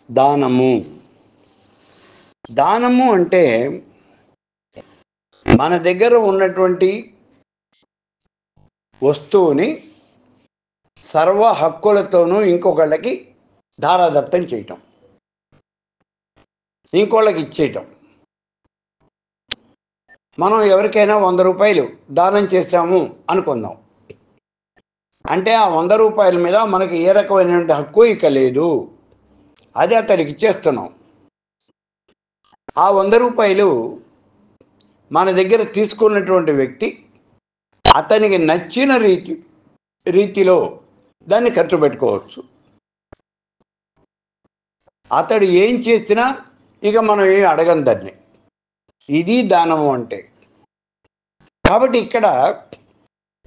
దానము. దానము అంటే మన దగ్గర ఉన్నటువంటి వస్తువుని సర్వ హక్కులతోనూ ఇంకొకళ్ళకి ధారాదత్తం చేయటం, ఇంకోళ్ళకి ఇచ్చేయటం. మనం ఎవరికైనా 100 రూపాయలు దానం చేశాము అనుకుందాం. అంటే ఆ 100 రూపాయల మీద మనకి ఏ రకమైనటువంటి హక్కు ఇక లేదు, అది అతడికి ఇచ్చేస్తున్నాం. ఆ 100 రూపాయలు మన దగ్గర తీసుకున్నటువంటి వ్యక్తి అతనికి నచ్చిన రీతిలో దాన్ని ఖర్చు పెట్టుకోవచ్చు. అతడు ఏం చేసినా ఇక మనం ఏం అడగం దాన్ని. ఇది దానము అంటే. కాబట్టి ఇక్కడ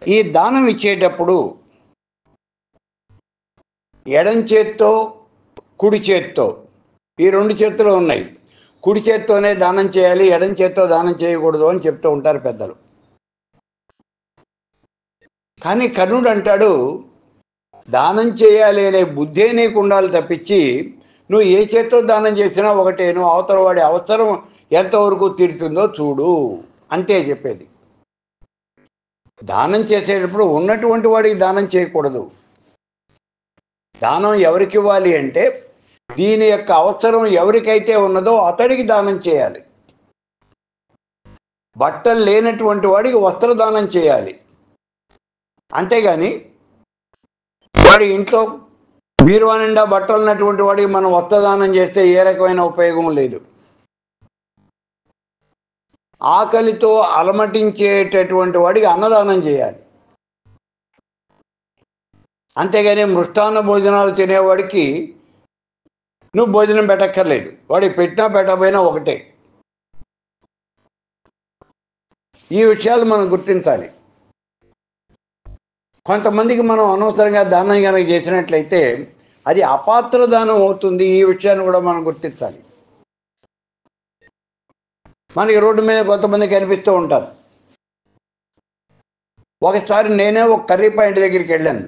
ఈ దానం ఇచ్చేటప్పుడు ఎడం చేత్తో కుడి చేత్తో, ఈ 2 చేతులు ఉన్నాయి. కుడి చేత్తోనే దానం చేయాలి, ఎడం చేత్తో దానం చేయకూడదు అని చెప్తూ ఉంటారు పెద్దలు. కానీ కర్ణుడు అంటాడు, దానం చేయాలి అనే బుద్ధే నీకు ఉండాలి తప్పించి నువ్వు ఏ చేత్తో దానం చేసినా ఒకటే, నువ్వు అవతల వాడి అవసరం ఎంతవరకు తీరుతుందో చూడు అంతే చెప్పేది. దానం చేసేటప్పుడు ఉన్నటువంటి వాడికి దానం చేయకూడదు. దానం ఎవరికి ఇవ్వాలి అంటే దీని యొక్క అవసరం ఎవరికైతే ఉన్నదో అతడికి దానం చేయాలి. బట్టలు లేనటువంటి వాడికి వస్త్రదానం చేయాలి. అంతేగాని వాడి ఇంట్లో బీరువా నిండా బట్టలు ఉన్నటువంటి వాడికి మనం వస్త్రదానం చేస్తే ఏ రకమైన ఉపయోగం లేదు. ఆకలితో అలమటించేటటువంటి వాడికి అన్నదానం చేయాలి. అంతేగాని మృష్టాన్న భోజనాలు తినేవాడికి నువ్వు భోజనం పెట్టక్కర్లేదు, వాడికి పెట్టినా పెట్టకపోయినా ఒకటే. ఈ విషయాలు మనం గుర్తించాలి. కొంతమందికి మనం అనవసరంగా దానం కనుక చేసినట్లయితే అది అపాత్ర దానం అవుతుంది. ఈ విషయాన్ని కూడా మనం గుర్తించాలి. మనకి రోడ్డు మీద కొంతమంది కనిపిస్తూ ఉంటారు. ఒకసారి నేనే ఒక కర్రీ పాయింట్ దగ్గరికి వెళ్ళాను.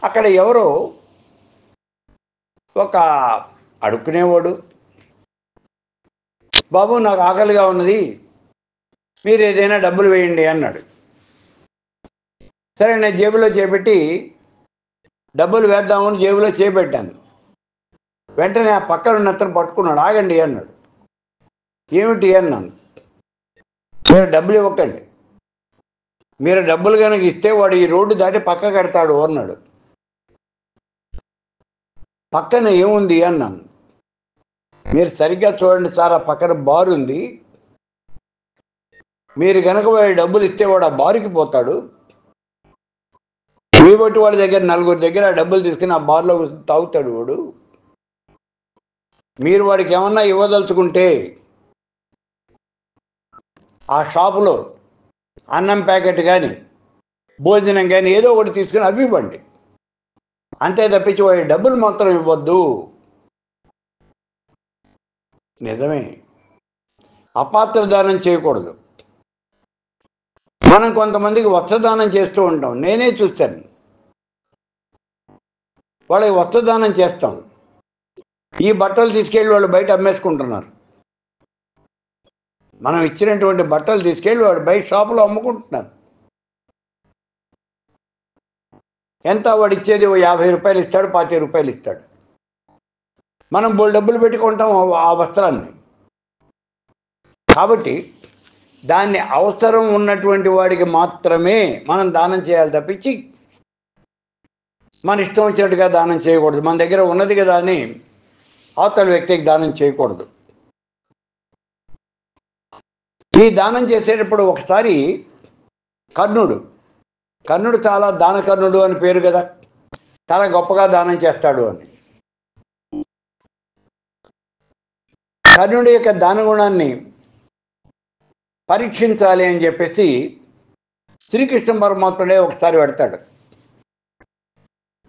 అక్కడ ఎవరో ఒక అడుక్కునేవాడు, బాబు నాకు ఆకలిగా ఉన్నది, మీరు ఏదైనా డబ్బులు వేయండి అన్నాడు. సరే నేను జేబులో చేపెట్టి డబ్బులు వేద్దామని జేబులో చేపెట్టాను. వెంటనే ఆ పక్కన ఉన్న అతను పట్టుకున్నాడు. ఆగండి అన్నాడు. ఏమిటి అన్నాను. మీరు డబ్బులు ఇవ్వకండి, మీరు డబ్బులు కనుక ఇస్తే వాడు ఈ రోడ్డు దాటి పక్క కడతాడు అన్నాడు. పక్కన ఏముంది అన్నాను. మీరు సరిగ్గా చూడండి సార్, ఆ పక్కన బార్ ఉంది, మీరు కనుక వాడి డబ్బులు ఇస్తే వాడు ఆ బారుకి పోతాడు, మీ బట్టి వాడి దగ్గర 4 దగ్గర ఆ డబ్బులు తీసుకుని ఆ బార్లో తాగుతాడు వాడు. మీరు వాడికి ఏమన్నా ఇవ్వదలుచుకుంటే ఆ షాపులో అన్నం ప్యాకెట్ కానీ భోజనం కానీ ఏదో ఒకటి తీసుకుని అవి ఇవ్వండి, అంతే తప్పించి వాడి డబ్బులు మాత్రం ఇవ్వద్దు. నిజమే, అపాత్ర దానం చేయకూడదు. మనం కొంతమందికి వస్త్రదానం చేస్తూ ఉంటాం. నేనే చూశాను, వాళ్ళకి వస్త్రదానం చేస్తాం, ఈ బట్టలు తీసుకెళ్ళి వాళ్ళు బయట అమ్మేసుకుంటున్నారు. మనం ఇచ్చినటువంటి బట్టలు తీసుకెళ్ళి వాడు బయట షాపులో అమ్ముకుంటున్నారు. ఎంత వాడు ఇచ్చేది? 50 రూపాయలు ఇస్తాడు, 25 రూపాయలు ఇస్తాడు. మనం బోల్ డబ్బులు పెట్టుకుంటాం ఆ వస్త్రాన్ని. కాబట్టి దాన్ని అవసరం ఉన్నటువంటి వాడికి మాత్రమే మనం దానం చేయాలి తప్పించి మన ఇష్టం వచ్చినట్టుగా దానం చేయకూడదు. మన దగ్గర ఉన్నది కదా అని అవతల వ్యక్తికి దానం చేయకూడదు. ఈ దానం చేసేటప్పుడు ఒకసారి కర్ణుడు చాలా దానకర్ణుడు అని పేరు కదా, చాలా గొప్పగా దానం చేస్తాడు అని. కర్ణుడి యొక్క దాన గుణాన్ని పరీక్షించాలి అని చెప్పేసి శ్రీకృష్ణ పరమాత్ముడే ఒకసారి పెడతాడు.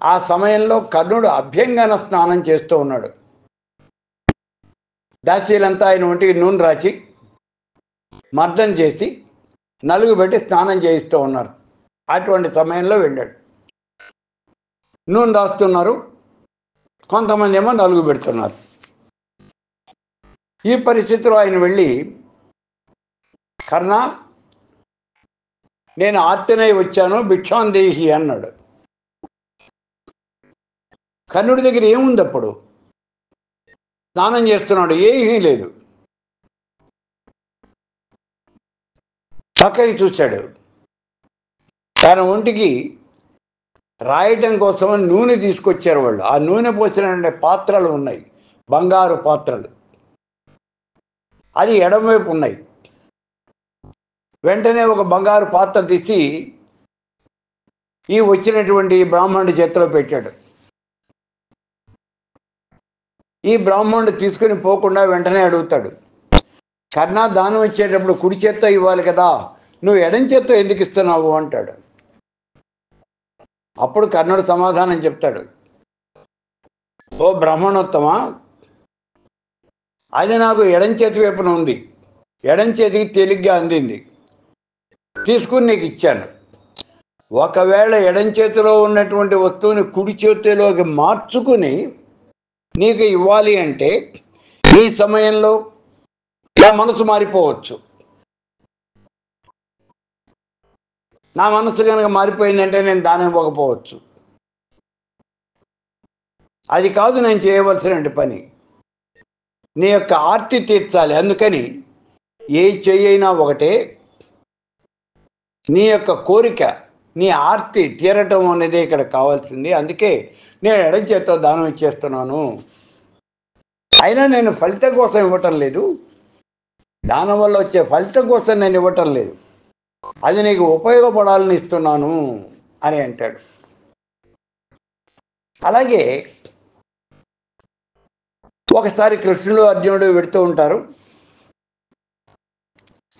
ఆ సమయంలో కర్ణుడు అభ్యంగన స్నానం చేస్తూ ఉన్నాడు. దాసీలంతా ఆయన ఒంటికి నూనె రాచి మర్దన చేసి నలుగు పెట్టి స్నానం చేయిస్తూ ఉన్నారు. అటువంటి సమయంలో వెళ్ళాడు. నూనె రాస్తున్నారు. కొంతమంది ఏమో నలుగు పెడుతున్నారు. ఈ పరిస్థితిలో ఆయన వెళ్ళి, కర్ణ, నేను ఆర్తనై వచ్చాను, భిక్షాందేహి అన్నాడు. కర్ణుడి దగ్గర ఏముంది అప్పుడు? స్నానం చేస్తున్నాడు, ఏమీ లేదు. పక్కకి చూశాడు. తన ఒంటికి రాయటం కోసం నూనె తీసుకొచ్చారు వాళ్ళు. ఆ నూనె పోసిన పాత్రలు ఉన్నాయి, బంగారు పాత్రలు. అది ఎడమవైపు ఉన్నాయి. వెంటనే ఒక బంగారు పాత్ర తీసి ఈ వచ్చినటువంటి బ్రాహ్మణుడి చేతిలో పెట్టాడు. ఈ బ్రాహ్మణుడు తీసుకుని పోకుండా వెంటనే అడుగుతాడు, కర్ణ, దానం ఇచ్చేటప్పుడు కుడి చేత్తో ఇవ్వాలి కదా, నువ్వు ఎడం చేత్తో ఎందుకు ఇస్తున్నావు అంటాడు. అప్పుడు కర్ణుడు సమాధానం చెప్తాడు, ఓ బ్రాహ్మణోత్తమా, అది నాకు ఎడం చేతి వైపున ఉంది, ఎడం చేతికి తేలిగ్గా అందింది, తీసుకుని నీకు ఇచ్చాను. ఒకవేళ ఎడం చేతిలో ఉన్నటువంటి వస్తువుని కుడి చేతిలోకి మార్చుకుని నీకు ఇవ్వాలి అంటే ఈ సమయంలో నా మనసు మారిపోవచ్చు. నా మనసు కనుక మారిపోయిందంటే నేను దానం ఇవ్వకపోవచ్చు. అది కాదు నేను చేయవలసిన పని. నీ యొక్క ఆర్తి తీర్చాలి. అందుకని ఏ చెయ్యైనా ఒకటే, నీ యొక్క కోరిక, నీ ఆర్తి తీరటం అనేది ఇక్కడ కావాల్సింది. అందుకే నేను ఎడం చేత్తో దానం ఇచ్చేస్తున్నాను. అయినా నేను ఫలితం కోసం ఇవ్వటం లేదు, దానం వల్ల వచ్చే ఫలితం కోసం నేను ఇవ్వటం లేదు, అది నీకు ఉపయోగపడాలని ఇస్తున్నాను అని అంటాడు. అలాగే ఒకసారి కృష్ణుడు అర్జునుడు వెడుతూ ఉంటారు.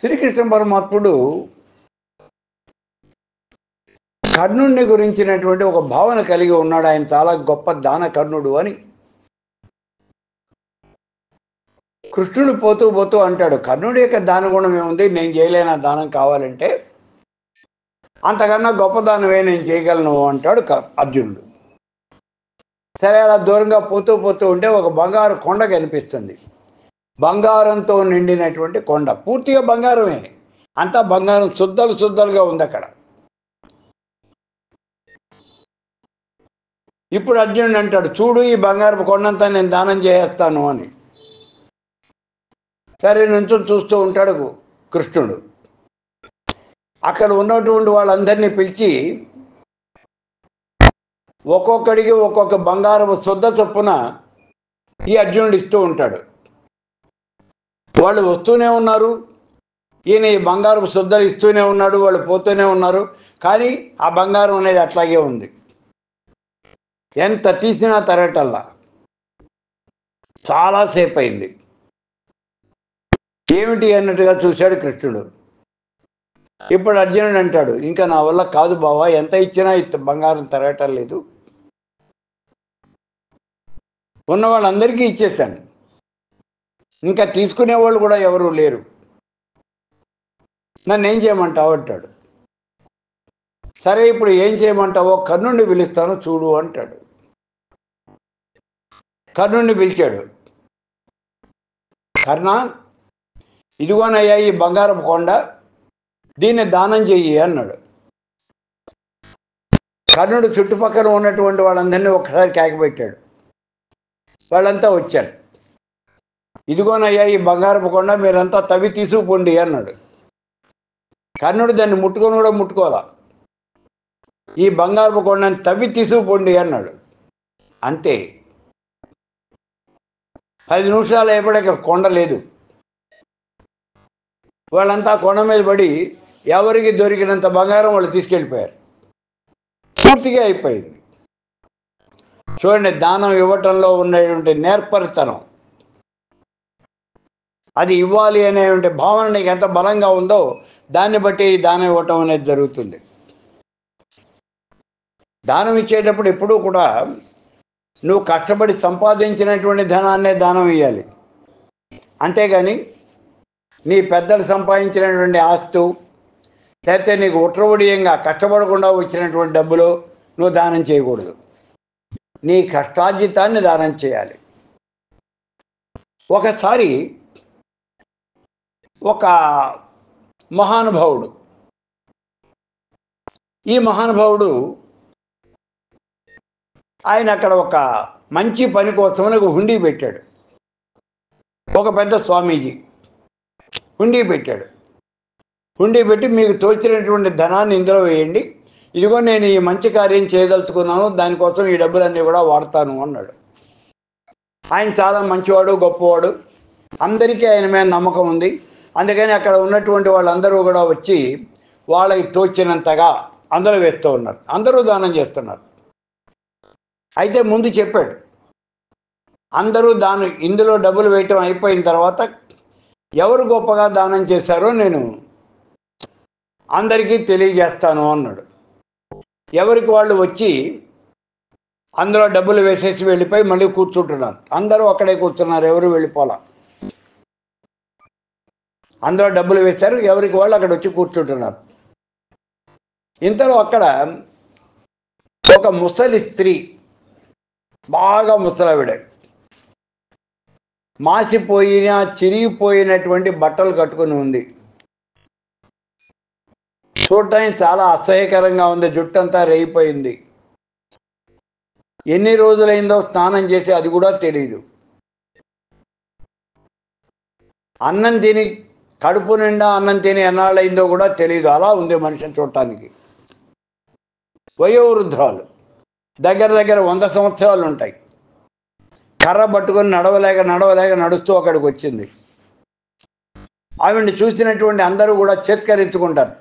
శ్రీకృష్ణ పరమాత్ముడు కర్ణుడిని గురించినటువంటి ఒక భావన కలిగి ఉన్నాడు. ఆయన చాలా గొప్ప దాన కర్ణుడు అని. కృష్ణుడు పోతూ పోతూ అంటాడు, కర్ణుడి యొక్క దాన గుణం ఏముంది, నేను చేయలేనా దానం కావాలంటే, అంతకన్నా గొప్ప దానమే నేను చేయగలను అంటాడు అర్జునుడు. సరే, అలా దూరంగా పోతూ పోతూ ఉంటే ఒక బంగారు కొండ కనిపిస్తుంది. బంగారంతో నిండినటువంటి కొండ, పూర్తిగా బంగారమే, అంతా బంగారం శుద్ధలు శుద్ధలుగా ఉంది అక్కడ. ఇప్పుడు అర్జునుడు అంటాడు, చూడు, ఈ బంగారపు కొండంతా నేను దానం చేస్తాను అని. సరే, నుంచి చూస్తూ ఉంటాడు కృష్ణుడు. అక్కడ ఉన్నటువంటి వాళ్ళందరినీ పిలిచి ఒక్కొక్కడికి ఒక్కొక్క బంగారపు శుద్ధ చొప్పున ఈ అర్జునుడు ఇస్తూ ఉంటాడు. వాళ్ళు వస్తూనే ఉన్నారు, ఈయన ఈ బంగారపు శుద్ధలు ఇస్తూనే ఉన్నాడు, వాళ్ళు పోతూనే ఉన్నారు. కానీ ఆ బంగారం అనేది అట్లాగే ఉంది, ఎంత తీసినా తరగటల్లా. చాలాసేపు అయింది. ఏమిటి అన్నట్టుగా చూశాడు కృష్ణుడు. ఇప్పుడు అర్జునుడు అంటాడు, ఇంకా నా వల్ల కాదు బావా, ఎంత ఇచ్చినా బంగారం తరగటం లేదు, ఉన్న వాళ్ళందరికీ ఇచ్చేసాను, ఇంకా తీసుకునే వాళ్ళు కూడా ఎవరూ లేరు, నన్ను ఏం చేయమంటావు అంటాడు. సరే, ఇప్పుడు ఏం చేయమంటావో, కర్ణుడిని పిలుస్తాను చూడు అంటాడు. కర్ణుడిని పిలిచాడు. కర్ణ, ఇదిగోనయ్యా ఈ బంగారపు కొండ, దీన్ని దానం చెయ్యి అన్నాడు. కర్ణుడు చుట్టుపక్కల ఉన్నటువంటి వాళ్ళందరినీ ఒక్కసారి కేకపెట్టాడు. వాళ్ళంతా వచ్చారు. ఇదిగోనయ్యా ఈ బంగారపు కొండ, మీరంతా తవ్వి తీసుకుపోండి అన్నాడు. కర్ణుడు దాన్ని ముట్టుకొని కూడా ముట్టుకోవాలా. ఈ బంగారపు కొండని తవ్వి తీసుకుపోండి అన్నాడు. అంతే, 10 నిమిషాలు అయిపోయాక కొండ లేదు. వాళ్ళంతా కొండ మీద పడి ఎవరికి దొరికినంత బంగారం వాళ్ళు తీసుకెళ్ళిపోయారు. పూర్తిగా అయిపోయింది. చూడండి, దానం ఇవ్వటంలో ఉన్నటువంటి నేర్పరితనం, అది ఇవ్వాలి అనేటువంటి భావన నీకు ఎంత బలంగా ఉందో దాన్ని బట్టి దానం ఇవ్వటం అనేది జరుగుతుంది. దానం ఇచ్చేటప్పుడు ఎప్పుడూ కూడా నువ్వు కష్టపడి సంపాదించినటువంటి ధనాన్నే దానం ఇవ్వాలి. అంతేగాని నీ పెద్దలు సంపాదించినటువంటి ఆస్తు, లేకపోతే నీకు ఉట్రవడియంగా కష్టపడకుండా వచ్చినటువంటి డబ్బులు నువ్వు దానం చేయకూడదు. నీ కష్టార్జితాన్ని దానం చేయాలి. ఒకసారి ఒక మహానుభావుడు, ఈ మహానుభావుడు ఆయన అక్కడ ఒక మంచి పని కోసమని ఒక హుండీ పెట్టాడు. ఒక పెద్ద స్వామీజీ హుండీ పెట్టాడు. హుండీ పెట్టి మీకు తోచినటువంటి ధనాన్ని ఇందులో వేయండి, ఇదిగో నేను ఈ మంచి కార్యం చేయదలుచుకున్నాను, దానికోసం ఈ డబ్బులన్నీ కూడా వాడతాను అన్నాడు. ఆయన చాలా మంచివాడు, గొప్పవాడు, అందరికీ ఆయన మీద నమ్మకం ఉంది. అందుకని అక్కడ ఉన్నటువంటి వాళ్ళందరూ కూడా వచ్చి వాళ్ళకి తోచినంతగా అందులో వేస్తూ ఉన్నారు, అందరూ దానం చేస్తున్నారు. అయితే ముందు చెప్పాడు, అందరూ ఇందులో డబ్బులు వేయటం అయిపోయిన తర్వాత ఎవరు గొప్పగా దానం చేశారో నేను అందరికీ తెలియజేస్తాను అన్నాడు. ఎవరికి వాళ్ళు వచ్చి అందులో డబ్బులు వేసేసి వెళ్ళిపోయి మళ్ళీ కూర్చుంటున్నారు. అందరూ అక్కడే కూర్చున్నారు, ఎవరు వెళ్ళిపోలా. అందులో డబ్బులు వేశారు, ఎవరికి వాళ్ళు అక్కడ వచ్చి కూర్చుంటున్నారు. ఇంతలో అక్కడ ఒక ముసలి స్త్రీ, బాగా ముసలావిడే, మాసిపోయిన చిరిగిపోయినటువంటి బట్టలు కట్టుకుని ఉంది. చూడటానికి చాలా అసహ్యకరంగా ఉంది, జుట్టంతా రేగిపోయింది. ఎన్ని రోజులైందో స్నానం చేసి అది కూడా తెలియదు. అన్నం తిని, కడుపు నిండా అన్నం తిని ఎన్నాళ్ళైందో కూడా తెలియదు. అలా ఉంది మనిషిని చూడటానికి. వయోవృద్ధురాలు, దగ్గర దగ్గర 100 సంవత్సరాలు ఉంటాయి. కర్ర పట్టుకొని నడవలేక నడుస్తూ అక్కడికి వచ్చింది. ఆవిడ్ని చూసినటువంటి అందరూ కూడా చేత్కరించుకుంటారు.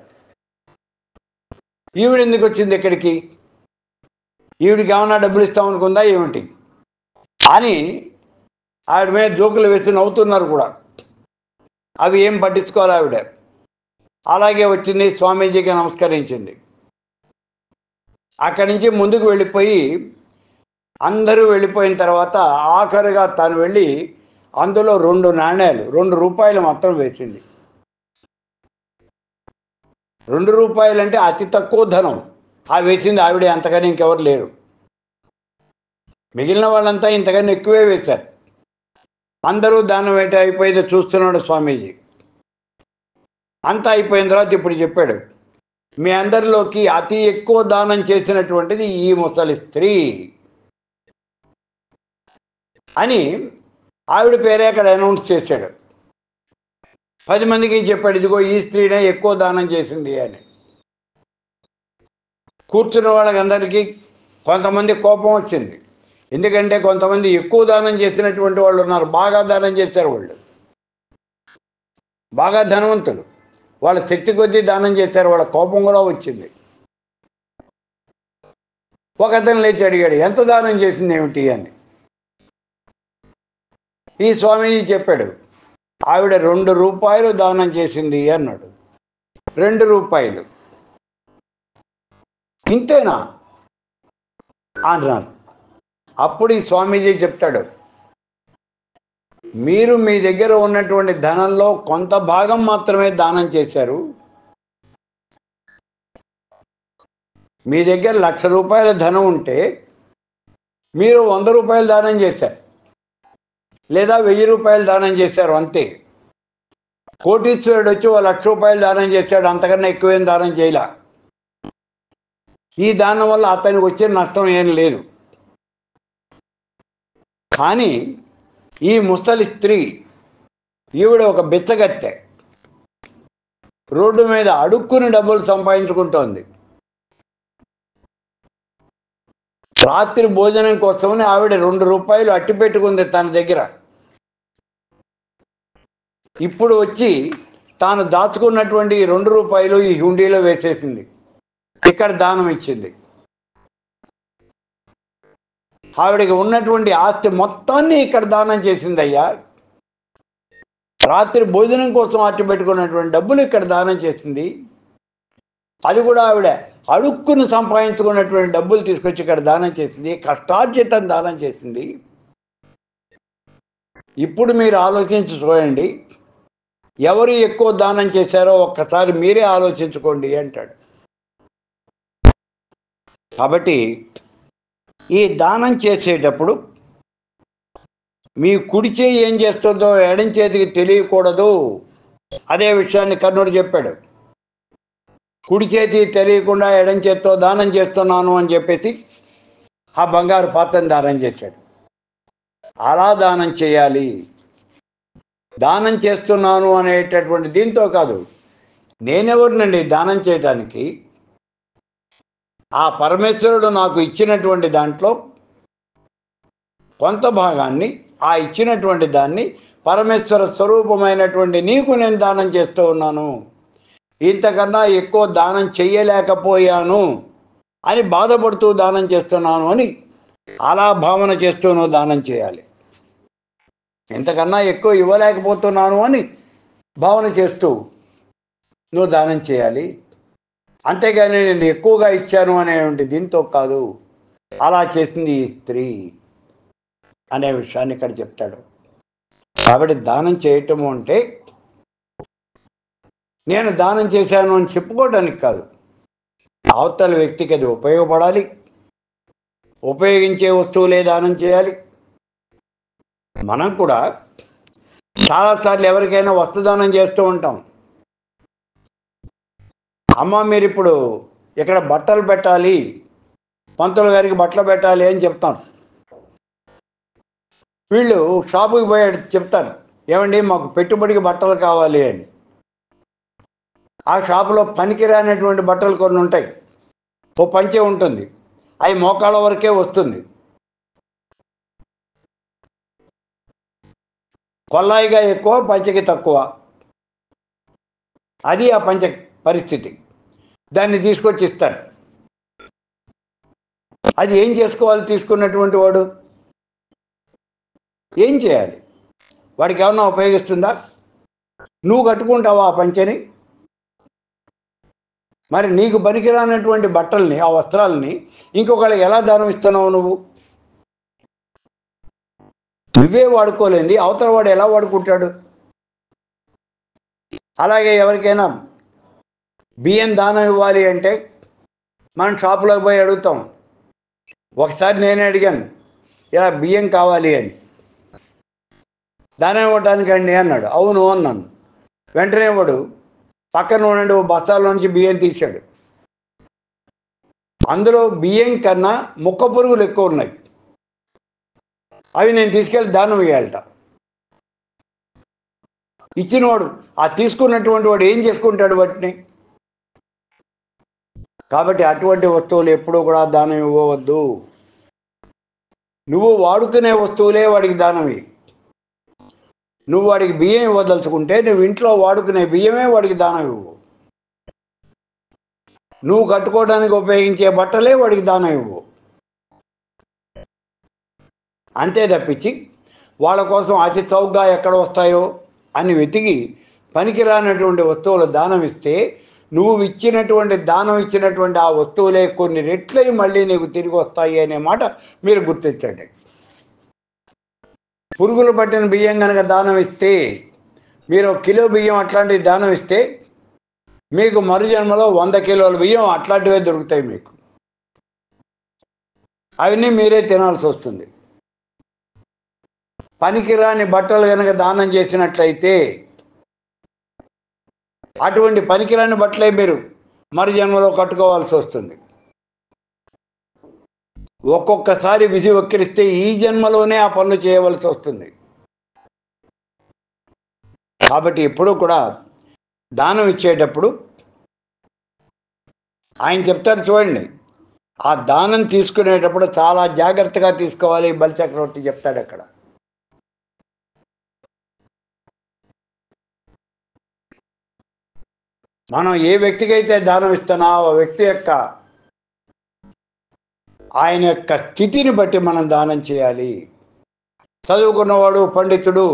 ఈవిడ ఎందుకు వచ్చింది ఇక్కడికి, ఈవిడికి ఏమన్నా డబ్బులు ఇస్తామనుకుందా ఏమిటి అని ఆవిడ మీద జోకులు వేసి నవ్వుతున్నారు కూడా. అవి ఏం పట్టించుకోవాలి ఆవిడ. అలాగే వచ్చింది, స్వామీజీకి నమస్కరించింది. అక్కడి నుంచి ముందుకు వెళ్ళిపోయి, అందరూ వెళ్ళిపోయిన తర్వాత ఆఖరుగా తను వెళ్ళి అందులో 2 నాణేలు, 2 రూపాయలు మాత్రం వేసింది. 2 రూపాయలు అంటే అతి తక్కువ ధనం. ఆ వేసింది ఆవిడే, అంతకని ఇంకెవరు లేరు. మిగిలిన వాళ్ళంతా ఇంతకన్నా ఎక్కువే వేశారు. అందరూ దానం ఏంటి అయిపోయింది చూస్తున్నాడు స్వామీజీ. అంతా అయిపోయిన తర్వాత ఇప్పుడు చెప్పాడు, మీ అందరిలోకి అతి ఎక్కువ దానం చేసినటువంటిది ఈ ముసలి స్త్రీ అని ఆవిడ పేరే అక్కడ అనౌన్స్ చేశాడు. 10 మందికి చెప్పాడు, ఇదిగో ఈ స్త్రీనే ఎక్కువ దానం చేసింది అని. కూర్చున్న వాళ్ళకి అందరికీ కొంతమంది కోపం వచ్చింది. ఎందుకంటే కొంతమంది ఎక్కువ దానం చేసినటువంటి వాళ్ళు ఉన్నారు, బాగా దానం చేశారు, వాళ్ళు బాగా ధనవంతులు, వాళ్ళ శక్తి కొద్దీ దానం చేశారు, వాళ్ళ కోపం కూడా వచ్చింది. ఒక అతను లేచి అడిగాడు, ఎంత దానం చేసింది ఏమిటి అని. ఈ స్వామీజీ చెప్పాడు, ఆవిడ 2 రూపాయలు దానం చేసింది అన్నాడు. 2 రూపాయలు ఇంతేనా అన్నారు. అప్పుడు ఈ స్వామీజీ చెప్తాడు, మీరు మీ దగ్గర ఉన్నటువంటి ధనంలో కొంత భాగం మాత్రమే దానం చేశారు. మీ దగ్గర 1,00,000 రూపాయల ధనం ఉంటే మీరు 100 రూపాయలు దానం చేశారు, లేదా 1000 రూపాయలు దానం చేశారు, అంతే. కోటీశ్వరుడు వచ్చి 1,00,000 రూపాయలు దానం చేశాడు, అంతకన్నా ఎక్కువేం దానం చేయలే. ఈ దానం వల్ల అతనికి వచ్చే నష్టం ఏం లేదు. కానీ ఈ ముసలి స్త్రీ, ఈవిడ ఒక బిచ్చగత్తె, రోడ్డు మీద అడుక్కుని డబ్బులు సంపాదించుకుంటోంది. రాత్రి భోజనం కోసమని ఆవిడ 2 రూపాయలు అట్టి పెట్టుకుంది తన దగ్గర. ఇప్పుడు వచ్చి తాను దాచుకున్నటువంటి 2 రూపాయలు ఈ హుండీలో వేసేసింది, ఇక్కడ దానం ఇచ్చింది. ఆవిడకి ఉన్నటువంటి ఆస్తి మొత్తాన్ని ఇక్కడ దానం చేసింది. అయ్యా, రాత్రి భోజనం కోసం అట్టి పెట్టుకున్నటువంటి డబ్బులు ఇక్కడ దానం చేసింది. అది కూడా ఆవిడ అడుక్కుని సంపాదించుకున్నటువంటి డబ్బులు తీసుకొచ్చి ఇక్కడ దానం చేసింది, కష్టార్జితం దానం చేసింది. ఇప్పుడు మీరు ఆలోచించి చూడండి, ఎవరు ఎక్కువ దానం చేశారో ఒక్కసారి మీరే ఆలోచించుకోండి అంటాడు. కాబట్టి ఈ దానం చేసేటప్పుడు మీ కుడి చేయి ఏం చేస్తుందో ఎడం చేతికి తెలియకూడదు. అదే విషయాన్ని కర్ణుడు చెప్పాడు. కుడి చేతి తెలియకుండా ఎడం చేత్తో దానం చేస్తున్నాను అని చెప్పేసి ఆ బంగారు పాత్రను దానం చేశాడు. అలా దానం చేయాలి. దానం చేస్తున్నాను అనేటటువంటి దీంతో కాదు. నేనెవరినండి దానం చేయటానికి? ఆ పరమేశ్వరుడు నాకు ఇచ్చినటువంటి దాంట్లో కొంత భాగాన్ని, ఆ ఇచ్చినటువంటి దాన్ని పరమేశ్వర స్వరూపమైనటువంటి నీకు నేను దానం చేస్తూ ఉన్నాను. ఇంతకన్నా ఎక్కువ దానం చెయ్యలేకపోయాను అని బాధపడుతూ దానం చేస్తున్నాను అని అలా భావన చేస్తూ నువ్వు దానం చేయాలి. ఇంతకన్నా ఎక్కువ ఇవ్వలేకపోతున్నాను అని భావన చేస్తూ నువ్వు దానం చేయాలి. అంతేగాని నేను ఎక్కువగా ఇచ్చాను అనేటువంటి దీంతో కాదు. అలా చేసింది ఈ స్త్రీ అనే విషయాన్ని ఇక్కడ చెప్తాడు. కాబట్టి దానం చేయటము అంటే నేను దానం చేశాను అని చెప్పుకోవడానికి కాదు. అవతల వ్యక్తికి అది ఉపయోగపడాలి. ఉపయోగించే వస్తువులే దానం చేయాలి. మనం కూడా చాలాసార్లు ఎవరికైనా వస్తుదానం చేస్తూ ఉంటాం. అమ్మ మీరు ఇప్పుడు ఇక్కడ బట్టలు పెట్టాలి, పంతులు గారికి బట్టలు పెట్టాలి అని చెప్తాం. వీళ్ళు షాపుకి పోయి చెప్తారు, ఏమండి మాకు పెట్టుబడికి బట్టలు కావాలి అని. ఆ షాపులో పనికిరానటువంటి బట్టలు కొన్ని ఉంటాయి. ఓ పంచె ఉంటుంది, అవి మోకాళ్ళ వరకే వస్తుంది. కొల్లాయిగా ఎక్కువ, పంచెకి తక్కువ. అది ఆ పంచె పరిస్థితి. దాన్ని తీసుకొచ్చి ఇస్తారు. అది ఏం చేసుకోవాలి? తీసుకున్నటువంటి వాడు ఏం చేయాలి? వాడికి ఏమన్నా ఉపయోగిస్తుందా? నువ్వు కట్టుకుంటావా ఆ పంచెని? మరి నీకు పనికిరానటువంటి బట్టల్ని, ఆ వస్త్రాలని ఇంకొకళ్ళకి ఎలా దానం ఇస్తున్నావు? నువ్వే వాడుకోలేంది అవతల వాడు ఎలా వాడుకుంటాడు? అలాగే ఎవరికైనా బియ్యం దానం ఇవ్వాలి అంటే మనం షాపులోకి పోయి అడుగుతాం. ఒకసారి నేనే అడిగాను, ఇలా బియ్యం కావాలి అని. దానం ఇవ్వటానికండి అన్నాడు. అవును అన్నాను. వెంటనే వాడు పక్కన ఉండండి ఓ బస్తాల నుంచి బియ్యం తీశాడు. అందులో బియ్యం కన్నా ముక్క పురుగులు ఎక్కువ ఉన్నాయి. అవి నేను తీసుకెళ్ళి దానం వేయాలట. ఇచ్చినవాడు, ఆ తీసుకున్నటువంటి వాడు ఏం చేసుకుంటాడు వాటిని? కాబట్టి అటువంటి వస్తువులు ఎప్పుడూ కూడా దానం ఇవ్వవద్దు. నువ్వు వాడుకునే వస్తువులే వాడికి దానం ఇవ్వు. నువ్వు వాడికి బియ్యం ఇవ్వదలుచుకుంటే నువ్వు ఇంట్లో వాడుకునే బియ్యమే వాడికి దానం ఇవ్వు. నువ్వు కట్టుకోవడానికి ఉపయోగించే బట్టలే వాడికి దానం ఇవ్వు. అంతే తప్పించి వాళ్ళ కోసం అతి చౌకగా ఎక్కడ వస్తాయో అని వెతికి పనికిరానటువంటి వస్తువులు దానం ఇస్తే నువ్వు ఇచ్చినటువంటి దానం ఇచ్చినటువంటి ఆ వస్తువులే కొన్ని రెట్లయి మళ్ళీ నీకు తిరిగి వస్తాయి అనే మాట మీరు గుర్తించండి. పురుగులు పట్టిన బియ్యం కనుక దానం ఇస్తే, మీరు 1 కిలో బియ్యం అట్లాంటివి దానం ఇస్తే మీకు మరుజన్మలో 100 కిలోల బియ్యం అట్లాంటివే దొరుకుతాయి మీకు. అవన్నీ మీరే తినాల్సి వస్తుంది. పనికిరాని బట్టలు కనుక దానం చేసినట్లయితే అటువంటి పనికిరాని బట్టలే మీరు మరుజన్మలో కట్టుకోవాల్సి వస్తుంది. ఒక్కొక్కసారి విధి వక్రిస్తే ఈ జన్మలోనే ఆ పనులు చేయవలసి వస్తుంది. కాబట్టి ఎప్పుడూ కూడా దానం ఇచ్చేటప్పుడు ఆయన చెప్తారు చూడండి, ఆ దానం తీసుకునేటప్పుడు చాలా జాగ్రత్తగా తీసుకోవాలి. బలిచక్రవర్తి చెప్తాడు అక్కడ. మనం ఏ వ్యక్తికి అయితే దానం ఇస్తున్నా ఆ వ్యక్తి యొక్క ఆయన యొక్క స్థితిని బట్టి మనం దానం చేయాలి. చదువుకున్నవాడు, పండితుడు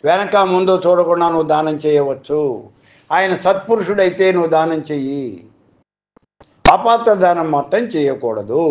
వెనక ముందు చూడకుండా నువ్వు దానం చేయవచ్చు. ఆయన సత్పురుషుడైతే నువ్వు దానం చెయ్యి. అపాత్ర దానం మాత్రం చేయకూడదు.